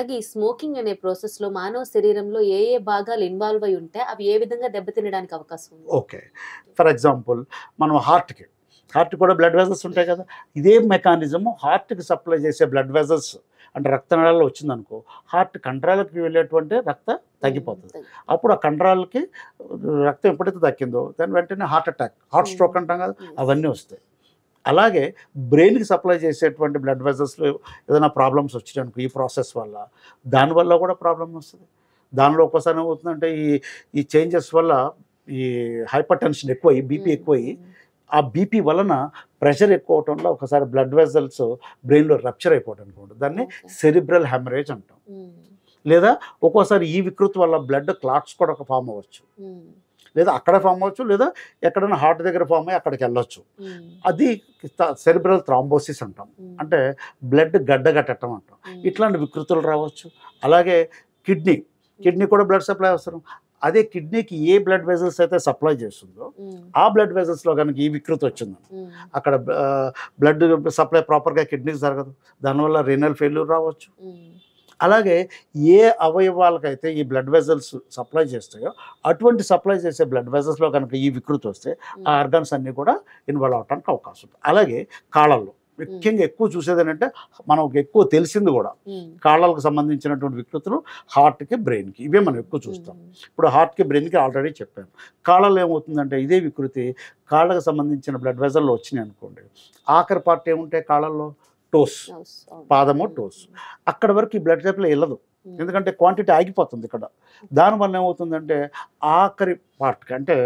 అలాగే ఈ స్మోకింగ్ అనే ప్రాసెస్‌లో మానవ శరీరంలో ఏ ఏ భాగాలు ఇన్వాల్వ్ అయ్యి ఉంటే అవి ఏ విధంగా దెబ్బతినడానికి అవకాశం ఉంది? ఓకే. ఫర్ ఎగ్జాంపుల్ మనం హార్ట్ కూడా బ్లడ్ వెజల్స్ ఉంటాయి కదా! ఇదే మెకానిజము హార్ట్‌కి సప్లై చేసే బ్లడ్ వెజల్స్ అంటే రక్తనాళాల్లో వచ్చిందనుకో, హార్ట్ కండరాలకి వెళ్ళేటువంటి రక్తం తగ్గిపోతుంది. అప్పుడు ఆ కండరాలకి రక్తం ఎప్పుడైతే దక్కిందో దాని వెంటనే హార్ట్ అటాక్, హార్ట్ స్ట్రోక్ అంటాం కదా! అవన్నీ వస్తాయి. అలాగే బ్రెయిన్‌కి సప్లై చేసేటువంటి బ్లడ్ వెజల్స్‌లో ఏదైనా ప్రాబ్లమ్స్ వచ్చినాయనుకో ఈ ప్రాసెస్ వల్ల, దానివల్ల కూడా ప్రాబ్లమ్ వస్తది. దానిలో ఒక్కోసారి ఏమవుతుందంటే ఈ చేంజెస్ వల్ల ఈ హైపర్ టెన్షన్ ఎక్కువయ్యి, బీపీ ఎక్కువయ్యి, ఆ బీపీ వలన ప్రెషర్ ఎక్కువ అవటం వల్ల ఒకసారి బ్లడ్ వెజల్స్ బ్రెయిన్‌లో రప్చర్ అయిపోవడానికి ఉంటుంది. దాన్ని సెరిబ్రల్ హెమరేజ్ అంటాం. లేదా ఒక్కోసారి ఈ వికృతి వల్ల బ్లడ్ క్లాట్స్ కూడా ఫామ్ అవ్వచ్చు. లేదా అక్కడ ఫామ్ అవ్వచ్చు, లేదా ఎక్కడైనా హార్ట్ దగ్గర ఫామ్ అయ్యి అక్కడికి వెళ్ళొచ్చు. అది సెరిబ్రల్ థ్రాంబోసిస్ అంటాం. అంటే బ్లడ్ గడ్డగట్టడం అంటాం. ఇట్లాంటి వికృతులు రావచ్చు. అలాగే కిడ్నీ కూడా బ్లడ్ సప్లై అవసరం. అదే కిడ్నీకి ఏ బ్లడ్ వెజల్స్ అయితే సప్లై చేస్తుందో ఆ బ్లడ్ వెజల్స్లో కనుక ఈ వికృతి వచ్చిందని అక్కడ బ్లడ్ సప్లై ప్రాపర్గా కిడ్నీకి జరగదు. దానివల్ల రీనల్ ఫెయిల్యూర్ రావచ్చు. అలాగే ఏ అవయవాలకైతే ఈ బ్లడ్ వెజల్స్ సప్లై చేస్తాయో అటువంటి సప్లై చేసే బ్లడ్ వెజల్స్లో కనుక ఈ వికృతి వస్తే ఆ ఆర్గన్స్ అన్నీ కూడా ఇన్వాల్వ్ అవడానికి అవకాశం ఉంది. అలాగే కాళ్ళల్లో ముఖ్యంగా ఎక్కువ చూసేది ఏంటంటే మనకు ఎక్కువ తెలిసింది కూడా కాళ్ళకు సంబంధించినటువంటి వికృతులు హార్ట్కి, బ్రెయిన్కి, ఇవే మనం ఎక్కువ చూస్తాం. ఇప్పుడు హార్ట్కి, బ్రెయిన్కి ఆల్రెడీ చెప్పాను. కాళ్ళలో ఏమవుతుందంటే ఇదే వికృతి కాళ్ళకు సంబంధించిన బ్లడ్ వెజల్లో వచ్చినాయి అనుకోండి, ఆఖరి పార్ట్ ఏముంటాయి కాళ్ళల్లో? టోస్, పాదము, టోస్. అక్కడ వరకు ఈ బ్లడ్ సప్లై వెళ్ళదు, ఎందుకంటే క్వాంటిటీ ఆగిపోతుంది ఇక్కడ. దానివల్ల ఏమవుతుందంటే ఆఖరి పార్ట్కి అంటే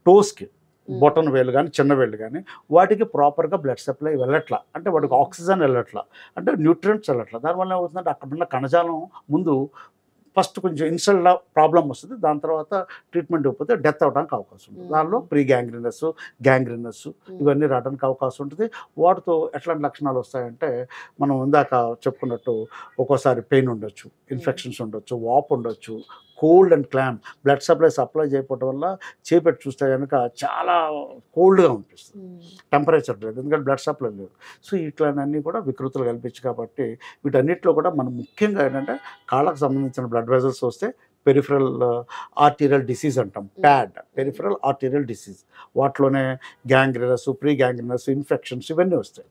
టోస్కి, బొటన్ వేలు కానీ చిన్న వేళ్ళు కానీ వాటికి ప్రాపర్గా బ్లడ్ సప్లై వెళ్ళట్లా, అంటే వాటికి ఆక్సిజన్ వెళ్ళట్లా, అంటే న్యూట్రియంట్స్ వెళ్ళట్లా. దానివల్ల ఏమవుతుందంటే అక్కడ ఉన్న కణజాలం ముందు ఫస్ట్ కొంచెం ఇన్షియల్గా ప్రాబ్లం వస్తుంది. దాని తర్వాత ట్రీట్మెంట్ ఇవ్వకపోతే డెత్ అవడానికి అవకాశం ఉంటుంది. దానిలో ప్రీ గ్యాంగ్రీనస్ ఇవన్నీ రావడానికి అవకాశం ఉంటుంది. వాటితో ఎట్లాంటి లక్షణాలు వస్తాయంటే మనం ఇందాక చెప్పుకున్నట్టు ఒక్కోసారి పెయిన్ ఉండొచ్చు, ఇన్ఫెక్షన్స్ ఉండొచ్చు, వాపు ఉండొచ్చు, cold and clam. Blood supply చేయకపోవడం వల్ల చేపెట్టి చూస్తే కనుక చాలా కోల్డ్గా అనిపిస్తుంది, టెంపరేచర్ లేదు, ఎందుకంటే బ్లడ్ సప్లై లేదు. సో ఇట్లాంటివన్నీ కూడా వికృతులు కల్పించు. కాబట్టి వీటన్నిటిలో కూడా మనం ముఖ్యంగా ఏంటంటే కాళ్ళకు సంబంధించిన బ్లడ్ వెజల్స్ వస్తే పెరిఫరల్ ఆర్టీరియల్ డిసీజ్ అంటాం, పెరిఫరల్ ఆర్టీరియల్ డిసీజ్. వాటిలోనే గ్యాంగ్రీనస్, ప్రీ గ్యాంగ్రీనస్, ఇన్ఫెక్షన్స్ ఇవన్నీ వస్తాయి.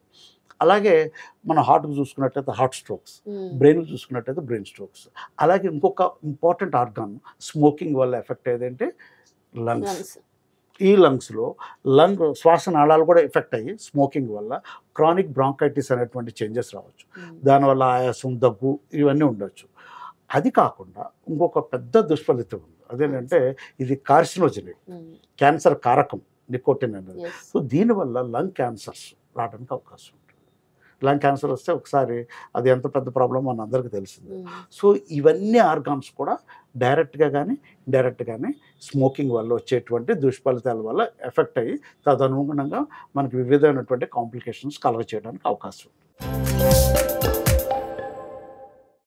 అలాగే మన హార్ట్కి చూసుకున్నట్టయితే హార్ట్ స్ట్రోక్స్, బ్రెయిన్కి చూసుకున్నట్టయితే బ్రెయిన్ స్ట్రోక్స్. అలాగే ఇంకొక ఇంపార్టెంట్ ఆర్గాన్ స్మోకింగ్ వల్ల ఎఫెక్ట్ అయ్యేదంటే లంగ్స్. ఈ లంగ్స్లో శ్వాసనాళాలు కూడా ఎఫెక్ట్ అయ్యి స్మోకింగ్ వల్ల క్రానిక్ బ్రాంకైటిస్ అనేటువంటి చేంజెస్ రావచ్చు. దానివల్ల ఆయాసం, దగ్గు ఇవన్నీ ఉండొచ్చు. అది కాకుండా ఇంకొక పెద్ద దుష్ఫలితం ఉంది, అదేంటంటే ఇది కార్సినోజెనిక్, క్యాన్సర్ కారకం నికోటిన్ అనేది. సో దీనివల్ల లంగ్ క్యాన్సర్స్ రావడానికి అవకాశం ఉంటుంది. లంగ్ క్యాన్సర్ వస్తే ఒకసారి అది ఎంత పెద్ద ప్రాబ్లం మన అందరికీ తెలిసిందే. సో ఇవన్నీ ఆర్గాన్స్ కూడా డైరెక్ట్గా కానీ ఇండైరెక్ట్గా కానీ స్మోకింగ్ వల్ల వచ్చేటువంటి దుష్ఫలితాల వల్ల ఎఫెక్ట్ అయ్యి తదనుగుణంగా మనకి వివిధమైనటువంటి కాంప్లికేషన్స్ కలగ చేయడానికి అవకాశం ఉంది.